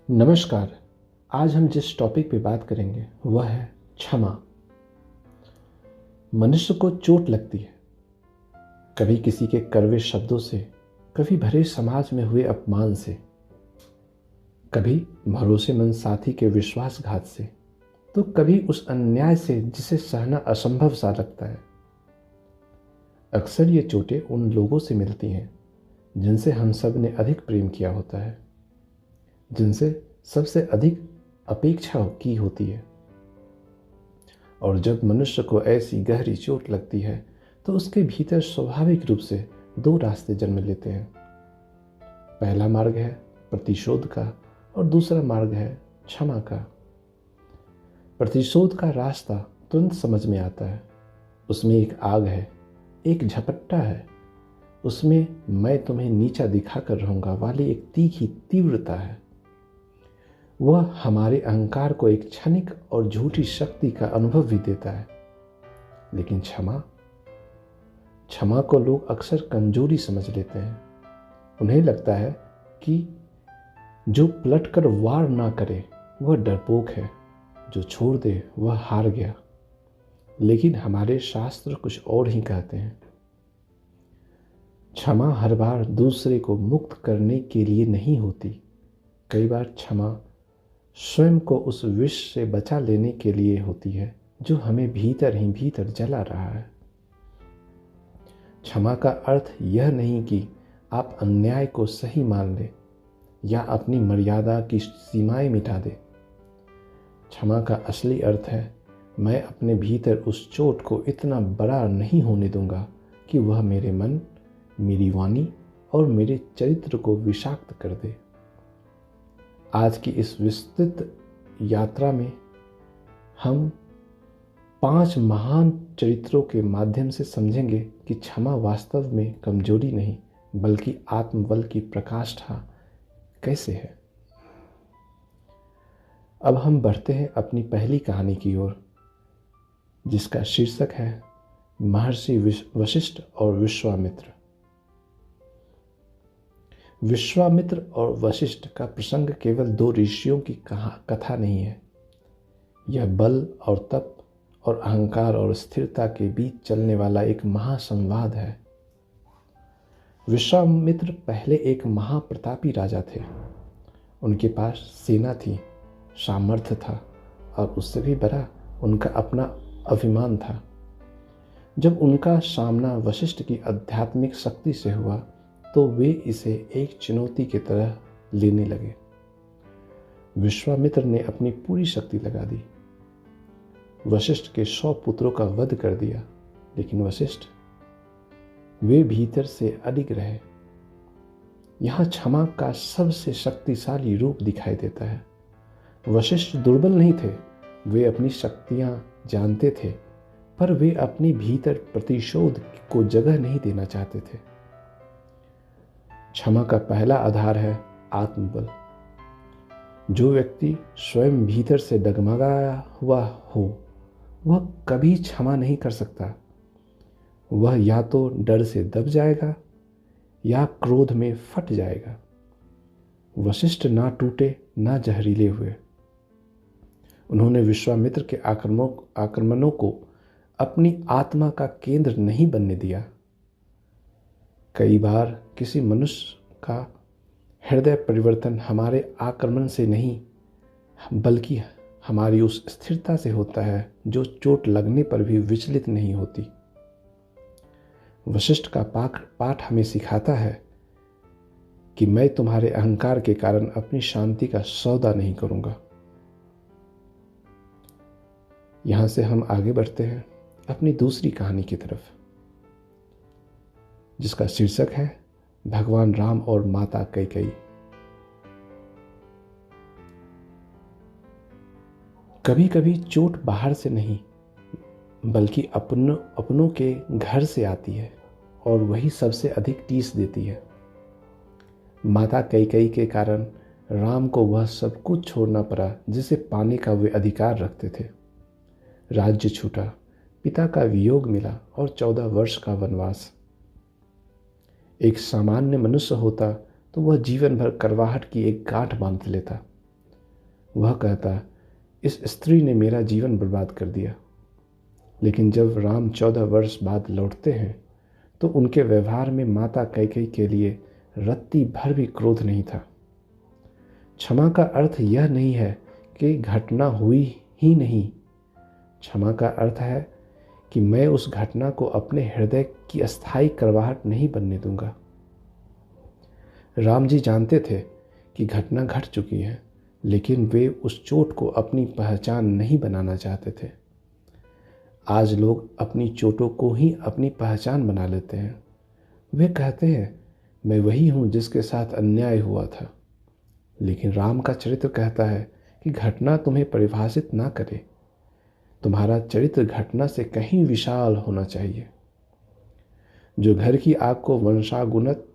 नमस्कार। आज हम जिस टॉपिक पे बात करेंगे वह है क्षमा। मनुष्य को चोट लगती है, कभी किसी के कड़वे शब्दों से, कभी भरे समाज में हुए अपमान से, कभी भरोसेमंद साथी के विश्वासघात से, तो कभी उस अन्याय से जिसे सहना असंभव सा लगता है। अक्सर ये चोटें उन लोगों से मिलती हैं जिनसे हम सब ने अधिक प्रेम किया होता है, जिनसे सबसे अधिक अपेक्षा की होती है। और जब मनुष्य को ऐसी गहरी चोट लगती है तो उसके भीतर स्वाभाविक रूप से दो रास्ते जन्म लेते हैं। पहला मार्ग है प्रतिशोध का और दूसरा मार्ग है क्षमा का। प्रतिशोध का रास्ता तुरंत समझ में आता है। उसमें एक आग है, एक झपट्टा है, उसमें मैं तुम्हें नीचा दिखाकर रहूंगा वाली एक तीखी तीव्रता है। वह हमारे अहंकार को एक क्षणिक और झूठी शक्ति का अनुभव भी देता है। लेकिन क्षमा को लोग अक्सर कमजोरी समझ लेते हैं। उन्हें लगता है कि जो पलटकर वार ना करे वह डरपोक है, जो छोड़ दे वह हार गया। लेकिन हमारे शास्त्र कुछ और ही कहते हैं। क्षमा हर बार दूसरे को मुक्त करने के लिए नहीं होती। कई बार क्षमा स्वयं को उस विष से बचा लेने के लिए होती है जो हमें भीतर ही भीतर जला रहा है। क्षमा का अर्थ यह नहीं कि आप अन्याय को सही मान लें या अपनी मर्यादा की सीमाएं मिटा दें। क्षमा का असली अर्थ है मैं अपने भीतर उस चोट को इतना बड़ा नहीं होने दूंगा कि वह मेरे मन, मेरी वाणी और मेरे चरित्र को विषाक्त कर दे। आज की इस विस्तृत यात्रा में हम 5 महान चरित्रों के माध्यम से समझेंगे कि क्षमा वास्तव में कमजोरी नहीं बल्कि आत्मबल की प्रकाष्ठा कैसे है। अब हम बढ़ते हैं अपनी पहली कहानी की ओर, जिसका शीर्षक है महर्षि वशिष्ठ और विश्वामित्र। विश्वामित्र और वशिष्ठ का प्रसंग केवल 2 ऋषियों की कथा नहीं है। यह बल और तप और अहंकार और स्थिरता के बीच चलने वाला एक महासंवाद है। विश्वामित्र पहले एक महाप्रतापी राजा थे। उनके पास सेना थी, सामर्थ्य था और उससे भी बड़ा उनका अपना अभिमान था। जब उनका सामना वशिष्ठ की आध्यात्मिक शक्ति से हुआ तो वे इसे एक चुनौती की तरह लेने लगे। विश्वामित्र ने अपनी पूरी शक्ति लगा दी। वशिष्ठ के 100 पुत्रों का वध कर दिया, लेकिन वशिष्ठ वे भीतर से अडिग रहे। यहाँ क्षमा का सबसे शक्तिशाली रूप दिखाई देता है। वशिष्ठ दुर्बल नहीं थे, वे अपनी शक्तियां जानते थे, पर वे अपने भीतर प्रतिशोध को जगह नहीं देना चाहते थे। क्षमा का पहला आधार है आत्मबल। जो व्यक्ति स्वयं भीतर से डगमगाया हुआ हो वह कभी क्षमा नहीं कर सकता। वह या तो डर से दब जाएगा या क्रोध में फट जाएगा। वशिष्ठ ना टूटे ना जहरीले हुए। उन्होंने विश्वामित्र के आक्रमणों को अपनी आत्मा का केंद्र नहीं बनने दिया। कई बार किसी मनुष्य का हृदय परिवर्तन हमारे आक्रमण से नहीं बल्कि हमारी उस स्थिरता से होता है जो चोट लगने पर भी विचलित नहीं होती। वशिष्ठ का पाठ हमें सिखाता है कि मैं तुम्हारे अहंकार के कारण अपनी शांति का सौदा नहीं करूंगा। यहां से हम आगे बढ़ते हैं अपनी दूसरी कहानी की तरफ, जिसका शीर्षक है भगवान राम और माता कैकेयी। कभी कभी चोट बाहर से नहीं बल्कि अपनों के घर से आती है और वही सबसे अधिक टीस देती है। माता कैकेयी के कारण राम को वह सब कुछ छोड़ना पड़ा जिसे पाने का वे अधिकार रखते थे। राज्य छूटा, पिता का वियोग मिला और 14 वर्ष का वनवास। एक सामान्य मनुष्य होता तो वह जीवन भर करवाहट की एक गांठ बांध लेता, वह कहता, इस स्त्री ने मेरा जीवन बर्बाद कर दिया। लेकिन जब राम 14 वर्ष बाद लौटते हैं तो उनके व्यवहार में माता कैकेयी के लिए रत्ती भर भी क्रोध नहीं था। क्षमा का अर्थ यह नहीं है कि घटना हुई ही नहीं। क्षमा का अर्थ है कि मैं उस घटना को अपने हृदय की अस्थायी करवाहट नहीं बनने दूंगा। राम जी जानते थे कि घटना घट चुकी है, लेकिन वे उस चोट को अपनी पहचान नहीं बनाना चाहते थे। आज लोग अपनी चोटों को ही अपनी पहचान बना लेते हैं। वे कहते हैं, मैं वही हूँ जिसके साथ अन्याय हुआ था। लेकिन राम का चरित्र कहता है कि घटना तुम्हें परिभाषित ना करे। तुम्हारा चरित्र घटना से कहीं विशाल होना चाहिए। जो घर की आग को वंशागुणत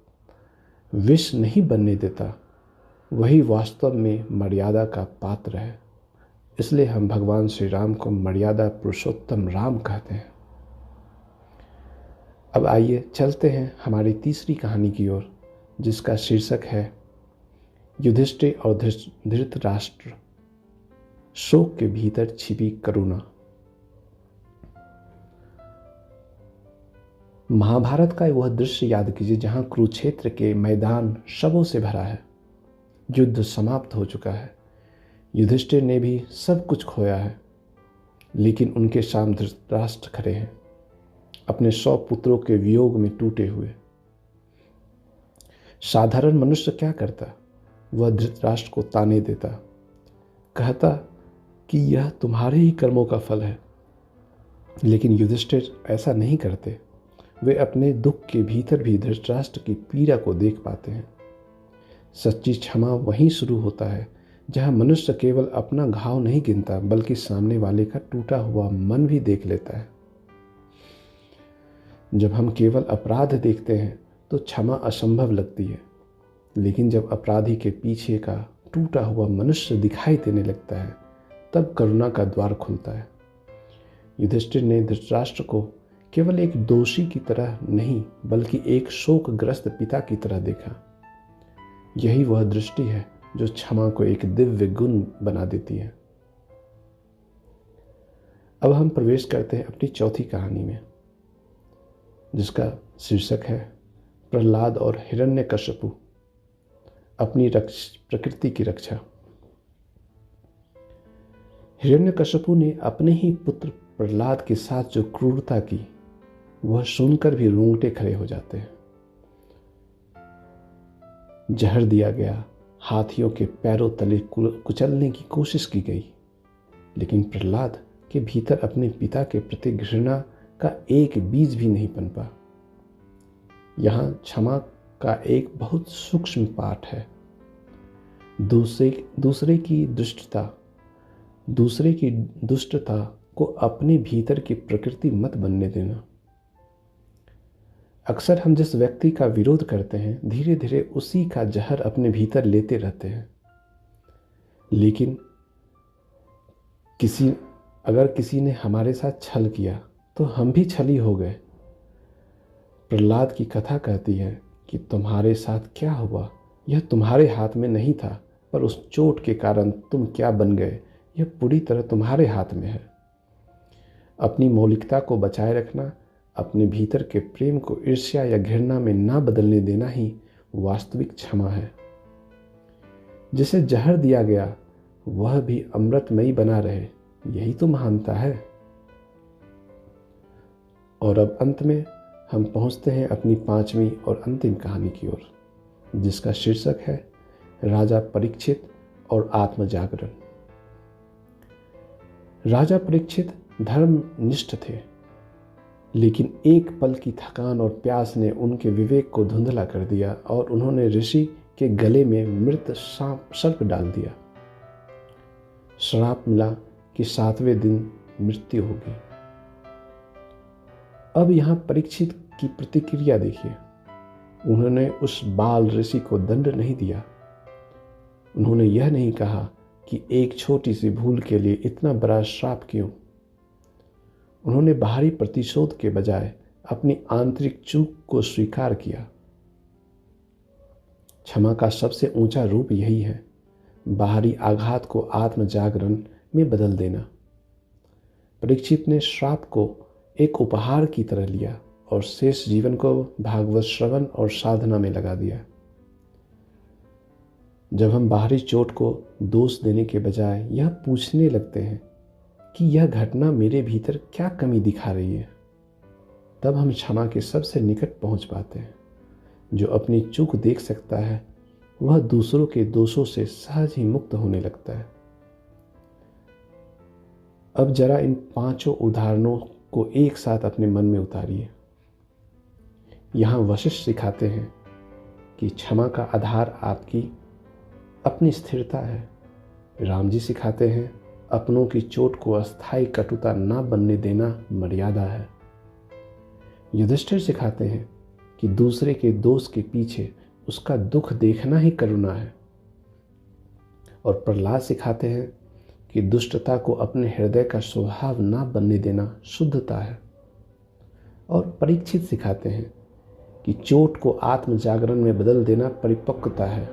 विष नहीं बनने देता, वही वास्तव में मर्यादा का पात्र है। इसलिए हम भगवान श्री राम को मर्यादा पुरुषोत्तम राम कहते हैं। अब आइए चलते हैं हमारी तीसरी कहानी की ओर, जिसका शीर्षक है युधिष्ठिर और धृतराष्ट्र, शोक के भीतर छिपी करुणा। महाभारत का वह दृश्य याद कीजिए जहां कुरुक्षेत्र के मैदान शवों से भरा है। युद्ध समाप्त हो चुका है। युधिष्ठिर ने भी सब कुछ खोया है, लेकिन उनके सामने धृतराष्ट्र खड़े हैं, अपने 100 पुत्रों के वियोग में टूटे हुए। साधारण मनुष्य क्या करता? वह धृतराष्ट्र को ताने देता, कहता कि यह तुम्हारे ही कर्मों का फल है। लेकिन युधिष्ठिर ऐसा नहीं करते। वे अपने दुख के भीतर भी धृतराष्ट्र की पीड़ा को देख पाते हैं। सच्ची क्षमा वहीं शुरू होता है जहां मनुष्य केवल अपना घाव नहीं गिनता, बल्कि सामने वाले का टूटा हुआ मन भी देख लेता है। जब हम केवल अपराध देखते हैं तो क्षमा असंभव लगती है, लेकिन जब अपराधी के पीछे का टूटा हुआ मनुष्य दिखाई देने लगता है, तब करुणा का द्वार खुलता है। युधिष्ठिर ने धृतराष्ट्र को केवल एक दोषी की तरह नहीं, बल्कि एक शोकग्रस्त पिता की तरह देखा। यही वह दृष्टि है जो क्षमा को एक दिव्य गुण बना देती है। अब हम प्रवेश करते हैं अपनी चौथी कहानी में, जिसका शीर्षक है प्रहलाद और हिरण्यकश्यपु, अपनी प्रकृति की रक्षा। हिरण्यकश्यपु ने अपने ही पुत्र प्रहलाद के साथ जो क्रूरता की, वह सुनकर भी रोंगटे खड़े हो जाते हैं। जहर दिया गया, हाथियों के पैरों तले कुचलने की कोशिश की गई, लेकिन प्रहलाद के भीतर अपने पिता के प्रति घृणा का एक बीज भी नहीं पनपा। यहाँ क्षमा का एक बहुत सूक्ष्म पाठ है। दूसरे की दुष्टता को अपने भीतर की प्रकृति मत बनने देना। अक्सर हम जिस व्यक्ति का विरोध करते हैं, धीरे धीरे उसी का जहर अपने भीतर लेते रहते हैं। लेकिन अगर किसी ने हमारे साथ छल किया तो हम भी छली हो गए। प्रहलाद की कथा कहती है कि तुम्हारे साथ क्या हुआ यह तुम्हारे हाथ में नहीं था, पर उस चोट के कारण तुम क्या बन गए यह पूरी तरह तुम्हारे हाथ में है। अपनी मौलिकता को बचाए रखना, अपने भीतर के प्रेम को ईर्ष्या या घृणा में ना बदलने देना ही वास्तविक क्षमा है। जिसे जहर दिया गया वह भी अमृतमयी बना रहे, यही तो महानता है। और अब अंत में हम पहुंचते हैं अपनी 5वीं और अंतिम कहानी की ओर, जिसका शीर्षक है राजा परीक्षित और आत्मजागरण। राजा परीक्षित धर्मनिष्ठ थे, लेकिन एक पल की थकान और प्यास ने उनके विवेक को धुंधला कर दिया और उन्होंने ऋषि के गले में मृत सर्प डाल दिया। श्राप मिला कि 7वें दिन मृत्यु होगी। अब यहाँ परीक्षित की प्रतिक्रिया देखिए। उन्होंने उस बाल ऋषि को दंड नहीं दिया। उन्होंने यह नहीं कहा कि एक छोटी सी भूल के लिए इतना बड़ा श्राप क्यों। उन्होंने बाहरी प्रतिशोध के बजाय अपनी आंतरिक चूक को स्वीकार किया। क्षमा का सबसे ऊंचा रूप यही है। बाहरी आघात को आत्म जागरण में बदल देना। परीक्षित ने श्राप को एक उपहार की तरह लिया और शेष जीवन को भागवत श्रवण और साधना में लगा दिया। जब हम बाहरी चोट को दोष देने के बजाय यह पूछने लगते हैं कि यह घटना मेरे भीतर क्या कमी दिखा रही है, तब हम क्षमा के सबसे निकट पहुंच पाते हैं। जो अपनी चूक देख सकता है वह दूसरों के दोषों से सहज ही मुक्त होने लगता है। अब जरा इन 5 उदाहरणों को एक साथ अपने मन में उतारिए। यहाँ वशिष्ठ सिखाते हैं कि क्षमा का आधार आपकी अपनी स्थिरता है। राम जी सिखाते हैं अपनों की चोट को अस्थायी कटुता ना बनने देना मर्यादा है। युधिष्ठिर सिखाते हैं कि दूसरे के दोष के पीछे उसका दुख देखना ही करुणा है। और प्रहलाद सिखाते हैं कि दुष्टता को अपने हृदय का स्वभाव ना बनने देना शुद्धता है। और परीक्षित सिखाते हैं कि चोट को आत्म जागरण में बदल देना परिपक्वता है।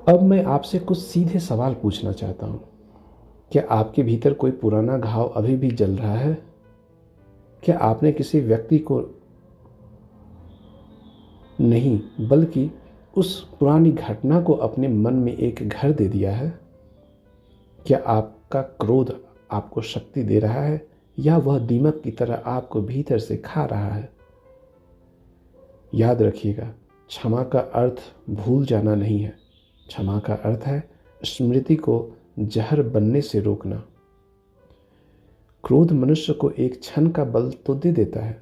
अब मैं आपसे कुछ सीधे सवाल पूछना चाहता हूं। क्या आपके भीतर कोई पुराना घाव अभी भी जल रहा है? क्या आपने किसी व्यक्ति को नहीं बल्कि उस पुरानी घटना को अपने मन में एक घर दे दिया है? क्या आपका क्रोध आपको शक्ति दे रहा है या वह दीमक की तरह आपको भीतर से खा रहा है? याद रखिएगा, क्षमा का अर्थ भूल जाना नहीं है। क्षमा का अर्थ है स्मृति को जहर बनने से रोकना। क्रोध मनुष्य को एक क्षण का बल तो दे देता है,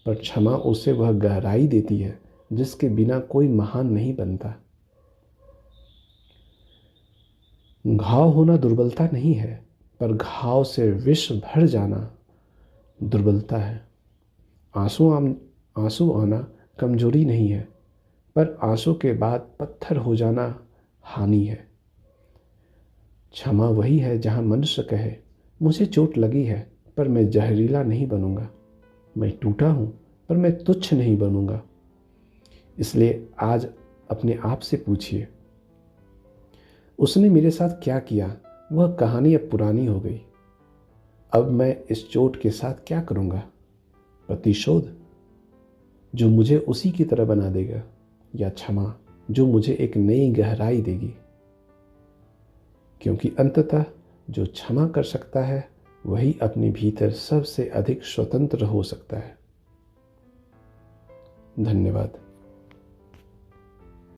पर क्षमा उसे वह गहराई देती है जिसके बिना कोई महान नहीं बनता। घाव होना दुर्बलता नहीं है, पर घाव से विष भर जाना दुर्बलता है। आंसू आना कमजोरी नहीं है, पर आंसू के बाद पत्थर हो जाना हानि है। क्षमा वही है जहां मनुष्य कहे, मुझे चोट लगी है पर मैं जहरीला नहीं बनूंगा, मैं टूटा हूं पर मैं तुच्छ नहीं बनूंगा। इसलिए आज अपने आप से पूछिए, उसने मेरे साथ क्या किया? वह कहानी अब पुरानी हो गई। अब मैं इस चोट के साथ क्या करूंगा? प्रतिशोध जो मुझे उसी की तरह बना देगा, या क्षमा जो मुझे एक नई गहराई देगी? क्योंकि अंततः जो क्षमा कर सकता है वही अपने भीतर सबसे अधिक स्वतंत्र हो सकता है। धन्यवाद।